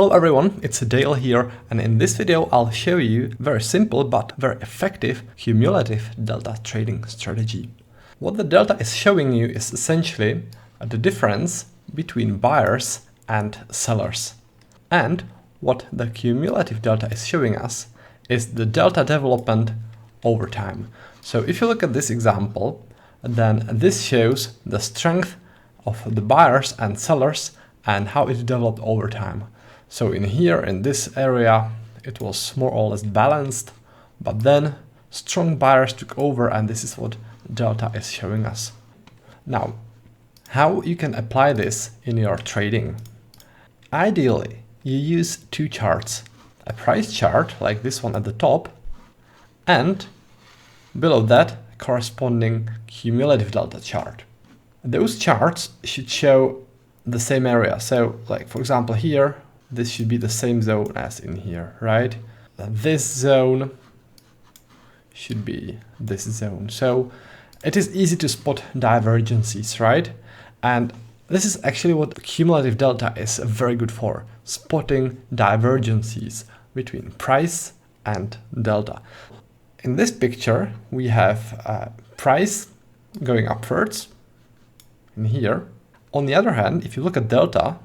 Hello everyone, it's Dale here, and in this video I'll show you a very simple but very effective cumulative delta trading strategy. What the delta is showing you is essentially the difference between buyers and sellers. And what the cumulative delta is showing us is the delta development over time. So if you look at this example, then this shows the strength of the buyers and sellers and how it developed over time. So in here, in this area, it was more or less balanced, but then strong buyers took over, and this is what delta is showing us. Now, how you can apply this in your trading? Ideally, you use two charts, a price chart like this one at the top, and below that, corresponding cumulative delta chart. Those charts should show the same area. So like, for example, here, this should be the same zone as in here, right? This zone should be this zone. So it is easy to spot divergences, right? And this is actually what cumulative delta is very good for, spotting divergences between price and delta. In this picture, we have price going upwards in here. On the other hand, if you look at delta,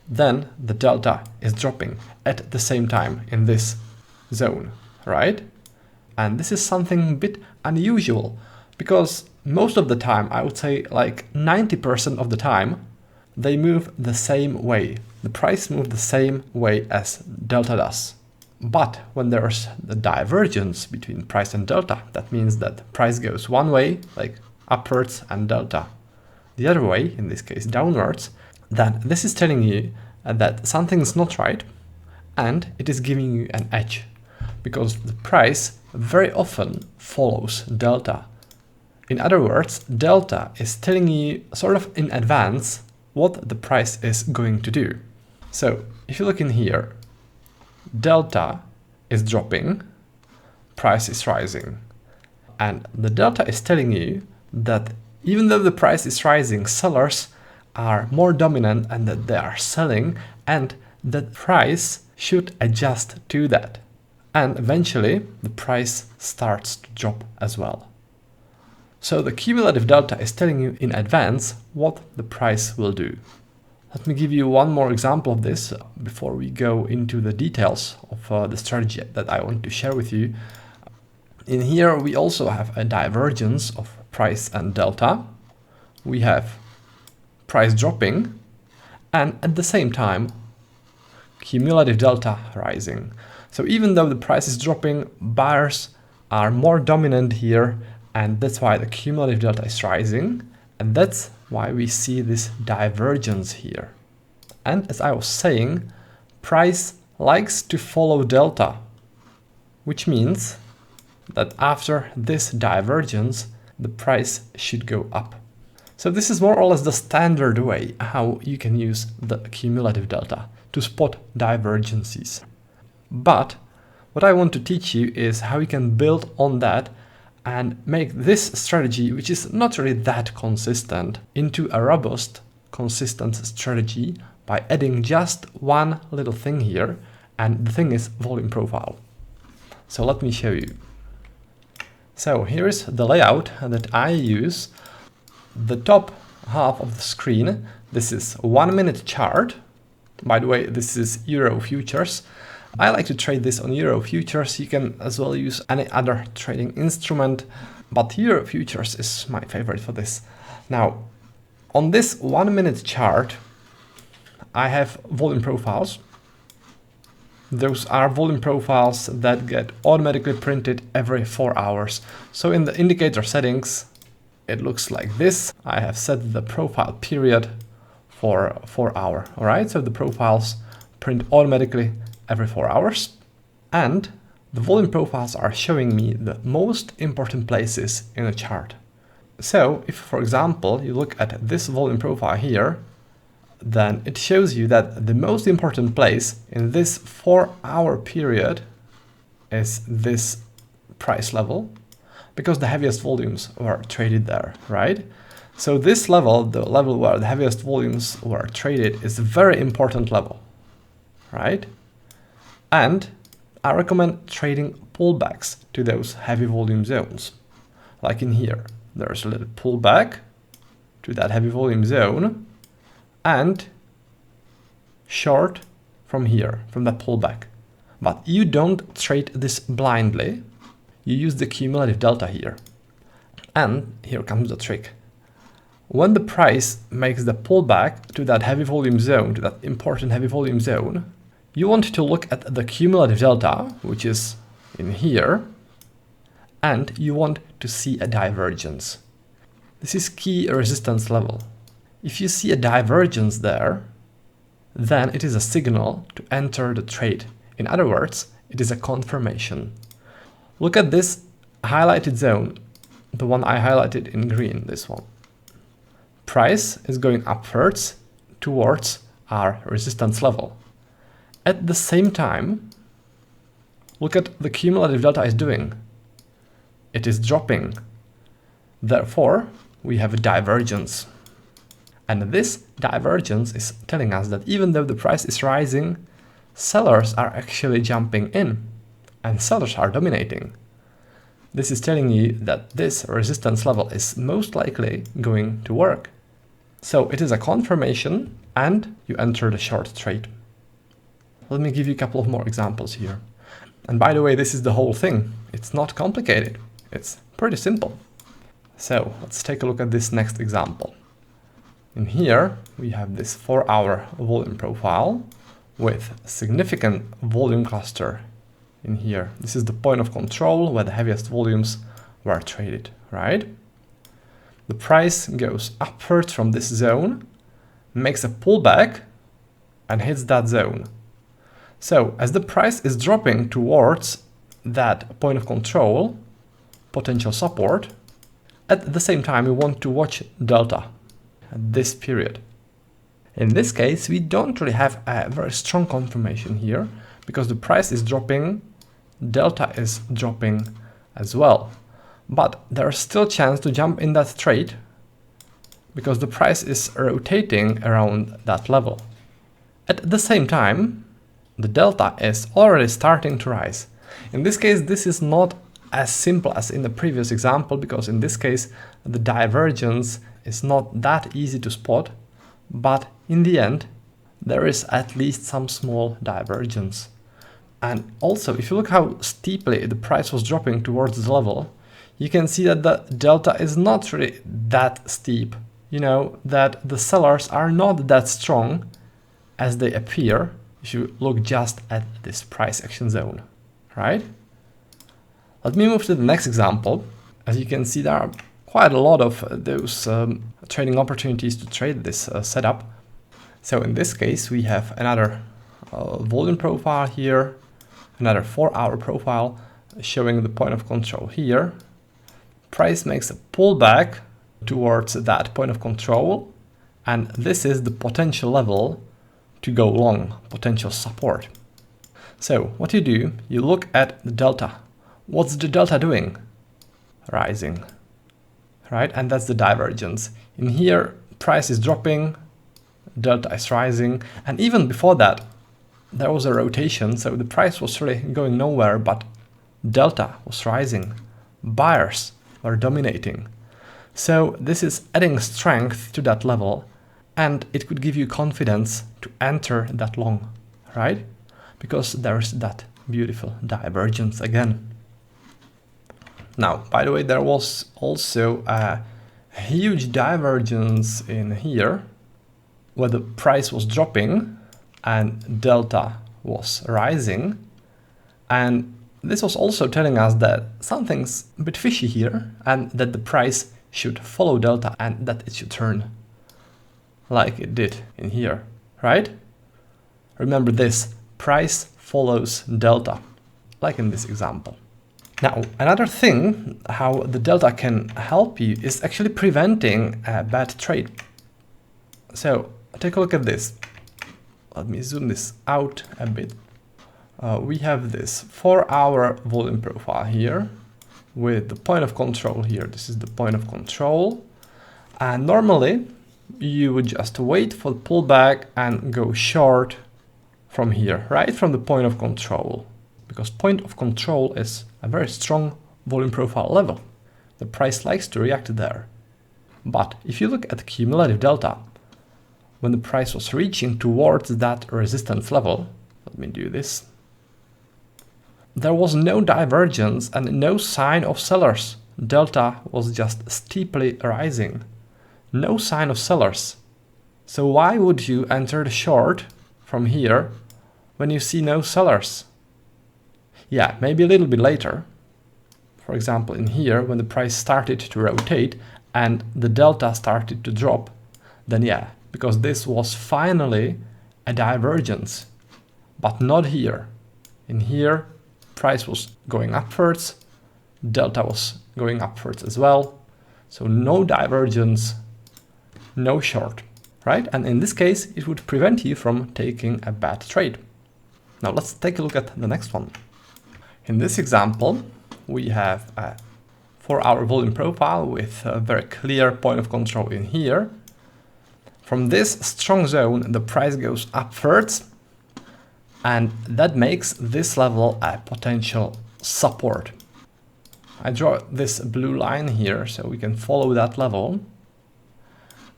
then the delta is dropping at the same time in this zone, right? And this is something a bit unusual because most of the time, I would say like 90% of the time, they move the same way. The price moves the same way as delta does. But when there's the divergence between price and delta, that means that price goes one way, like upwards, and delta the other way, in this case downwards, then this is telling you that something's not right, and it is giving you an edge because the price very often follows delta. In other words, delta is telling you sort of in advance what the price is going to do. So if you look in here, delta is dropping, price is rising, and the delta is telling you that even though the price is rising, sellers are more dominant and that they are selling, and the price should adjust to that. And eventually the price starts to drop as well. So the cumulative delta is telling you in advance what the price will do. Let me give you one more example of this before we go into the details of the strategy that I want to share with you. In here, we also have a divergence of price and delta. We have price dropping and at the same time cumulative delta rising. So even though the price is dropping, buyers are more dominant here, and that's why the cumulative delta is rising, and that's why we see this divergence here. And as I was saying, price likes to follow delta, which means that after this divergence, the price should go up. So this is more or less the standard way how you can use the cumulative delta to spot divergences. But what I want to teach you is how you can build on that and make this strategy, which is not really that consistent, into a robust, consistent strategy by adding just one little thing here, and the thing is volume profile. So let me show you. So here is the layout that I use. The top half of the screen, this is 1 minute chart. By the way, this is Euro futures. I like to trade this on Euro futures. You can as well use any other trading instrument, but Euro futures is my favorite for this. Now, on this 1 minute chart, I have volume profiles. Those are volume profiles that get automatically printed every 4 hours. So in the indicator settings, it looks like this. I have set the profile period for 4 hours. All right, so the profiles print automatically every 4 hours. And the volume profiles are showing me the most important places in a chart. So if, for example, you look at this volume profile here, then it shows you that the most important place in this 4 hour period is this price level, because the heaviest volumes were traded there, right? So this level, the level where the heaviest volumes were traded, is a very important level. right? And I recommend trading pullbacks to those heavy volume zones. Like in here, there's a little pullback to that heavy volume zone and short from here, from that pullback. But you don't trade this blindly. You use the cumulative delta here. And here comes the trick. When the price makes the pullback to that heavy volume zone, to that important heavy volume zone, you want to look at the cumulative delta, which is in here, and you want to see a divergence. This is key resistance level. If you see a divergence there, then it is a signal to enter the trade. In other words, it is a confirmation. Look at this highlighted zone, the one I highlighted in green, this one. Price is going upwards towards our resistance level. At the same time, look at the cumulative delta is doing. It is dropping. Therefore, we have a divergence. And this divergence is telling us that even though the price is rising, sellers are actually jumping in and sellers are dominating. This is telling you that this resistance level is most likely going to work. So it is a confirmation and you enter the short trade. Let me give you a couple of more examples here. And by the way, this is the whole thing. It's not complicated. It's pretty simple. So let's take a look at this next example. In here, we have this 4-hour volume profile with a significant volume cluster in here. This is the point of control where the heaviest volumes were traded, right? The price goes upwards from this zone, makes a pullback and hits that zone. So as the price is dropping towards that point of control, potential support, at the same time we want to watch delta at this period. In this case, we don't really have a very strong confirmation here because the price is dropping, delta is dropping as well. But there's still a chance to jump in that trade because the price is rotating around that level. At the same time, the delta is already starting to rise. In this case, this is not as simple as in the previous example because in this case, the divergence is not that easy to spot, but in the end, there is at least some small divergence. And also, if you look how steeply the price was dropping towards the level, you can see that the delta is not really that steep, that the sellers are not that strong as they appear if you look just at this price action zone, right? Let me move to the next example. As you can see, there are quite a lot of those trading opportunities to trade this setup. So in this case, we have another volume profile here, another 4-hour profile showing the point of control here. Price makes a pullback towards that point of control, and this is the potential level to go long, potential support. So what you do, you look at the delta. What's the delta doing? Rising, right? And that's the divergence. In here, price is dropping, delta is rising, and even before that, there was a rotation, so the price was really going nowhere, but delta was rising. Buyers were dominating. So this is adding strength to that level, and it could give you confidence to enter that long, right? Because there's that beautiful divergence again. Now, by the way, there was also a huge divergence in here where the price was dropping and delta was rising. And this was also telling us that something's a bit fishy here and that the price should follow delta and that it should turn like it did in here, right? Remember this, price follows delta, like in this example. Now, another thing how the delta can help you is actually preventing a bad trade. So take a look at this. Let me zoom this out a bit. We have this 4-hour volume profile here with the point of control here. This is the point of control. And normally you would just wait for the pullback and go short from here, right from the point of control, because point of control is a very strong volume profile level. The price likes to react there. But if you look at the cumulative delta, when the price was reaching towards that resistance level, let me do this, there was no divergence and no sign of sellers. Delta was just steeply rising. No sign of sellers. So why would you enter the short from here when you see no sellers? Yeah, maybe a little bit later. For example, in here, when the price started to rotate and the delta started to drop, then yeah, because this was finally a divergence, but not here. In here, price was going upwards, delta was going upwards as well. So no divergence, no short, right? And in this case, it would prevent you from taking a bad trade. Now let's take a look at the next one. In this example, we have a 4-hour volume profile with a very clear point of control in here. From this strong zone, the price goes upwards, and that makes this level a potential support. I draw this blue line here so we can follow that level.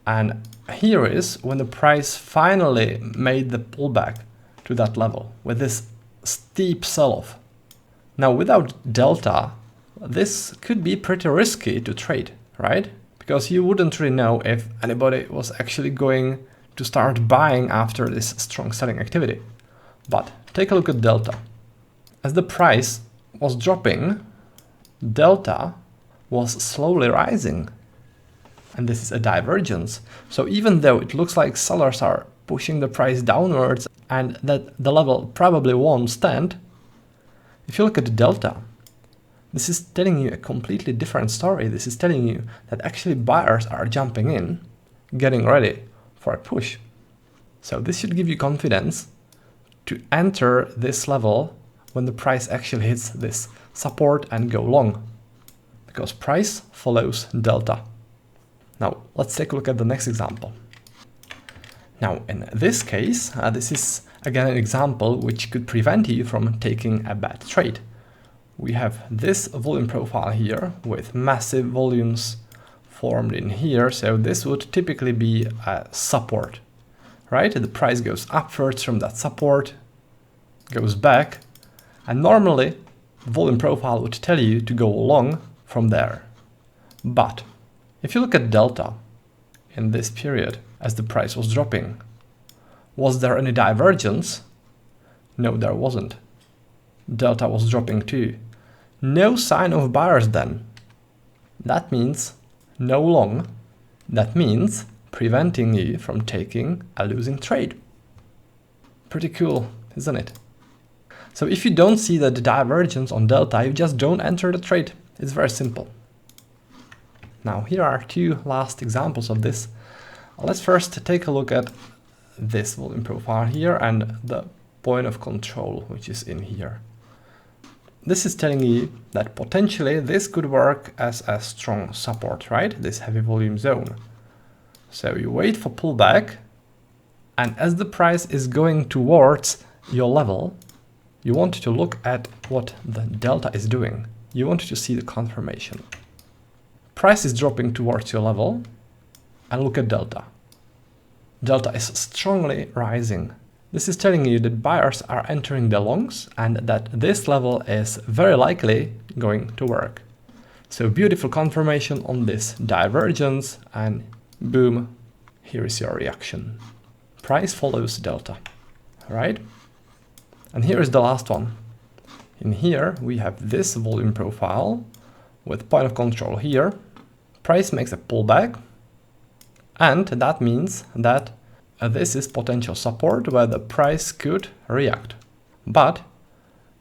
And here is when the price finally made the pullback to that level with this steep sell-off. Now without delta, this could be pretty risky to trade, right? Because you wouldn't really know if anybody was actually going to start buying after this strong selling activity. But take a look at delta. As the price was dropping, delta was slowly rising. And this is a divergence. So even though it looks like sellers are pushing the price downwards and that the level probably won't stand, if you look at the delta, this is telling you a completely different story. This is telling you that actually buyers are jumping in, getting ready for a push. So this should give you confidence to enter this level when the price actually hits this support and go long, because price follows delta. Now let's take a look at the next example. Now in this case, this is again an example which could prevent you from taking a bad trade. We have this volume profile here with massive volumes formed in here. So this would typically be a support, right? The price goes upwards from that support, goes back, and normally volume profile would tell you to go long from there. But if you look at delta in this period as the price was dropping, was there any divergence? No, there wasn't. Delta was dropping too. No sign of buyers then. That means no long. That means preventing you from taking a losing trade. Pretty cool, isn't it? So if you don't see the divergence on delta, you just don't enter the trade. It's very simple. Now here are two last examples of this. Let's first take a look at this volume profile here and the point of control, which is in here. This is telling you that potentially this could work as a strong support, right? This heavy volume zone. So you wait for pullback, and as the price is going towards your level, you want to look at what the delta is doing. You want to see the confirmation. Price is dropping towards your level, and look at delta. Delta is strongly rising. This is telling you that buyers are entering the longs and that this level is very likely going to work. So beautiful confirmation on this divergence, and boom, here is your reaction. Price follows delta, right? And here is the last one. In here we have this volume profile with point of control here. Price makes a pullback, and that means that this is potential support where the price could react. But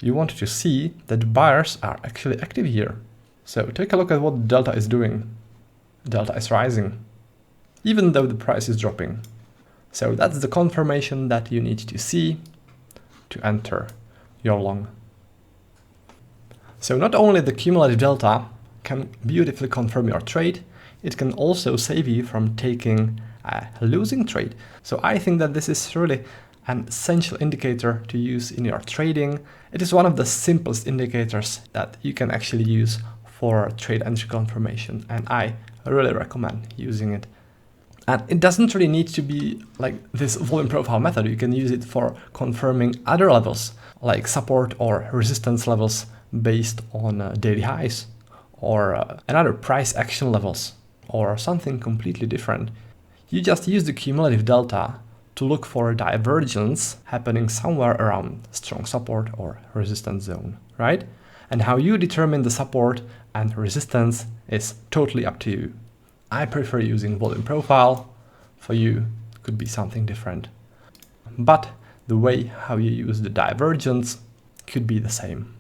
you want to see that buyers are actually active here. So take a look at what delta is doing. Delta is rising, even though the price is dropping. So that's the confirmation that you need to see to enter your long. So not only the cumulative delta can beautifully confirm your trade, it can also save you from taking a losing trade. So I think that this is really an essential indicator to use in your trading. It is one of the simplest indicators that you can actually use for trade entry confirmation, and I really recommend using it. And it doesn't really need to be like this volume profile method. You can use it for confirming other levels like support or resistance levels based on daily highs, or another price action levels, or something completely different. You just use the cumulative delta to look for a divergence happening somewhere around strong support or resistance zone, right? And how you determine the support and resistance is totally up to you. I prefer using volume profile. For you, it could be something different. But the way how you use the divergence could be the same.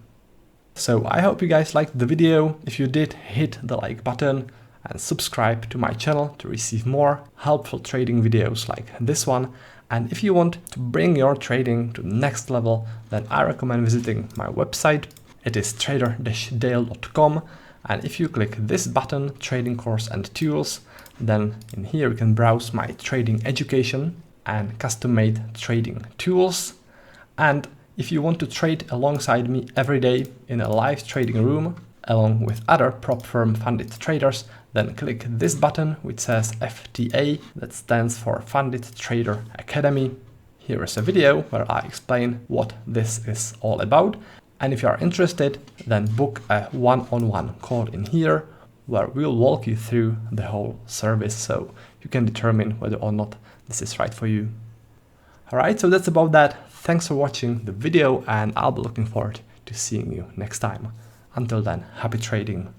So I hope you guys liked the video. If you did, hit the like button and subscribe to my channel to receive more helpful trading videos like this one. And if you want to bring your trading to the next level, then I recommend visiting my website. It is trader-dale.com. And if you click this button, Trading Course and Tools, then in here you can browse my trading education and custom-made trading tools. And if you want to trade alongside me every day in a live trading room, along with other prop firm funded traders, then click this button which says FTA, that stands for Funded Trader Academy. Here is a video where I explain what this is all about. And if you are interested, then book a one-on-one call in here where we'll walk you through the whole service so you can determine whether or not this is right for you. Alright, so that's about that. Thanks for watching the video, and I'll be looking forward to seeing you next time. Until then, happy trading.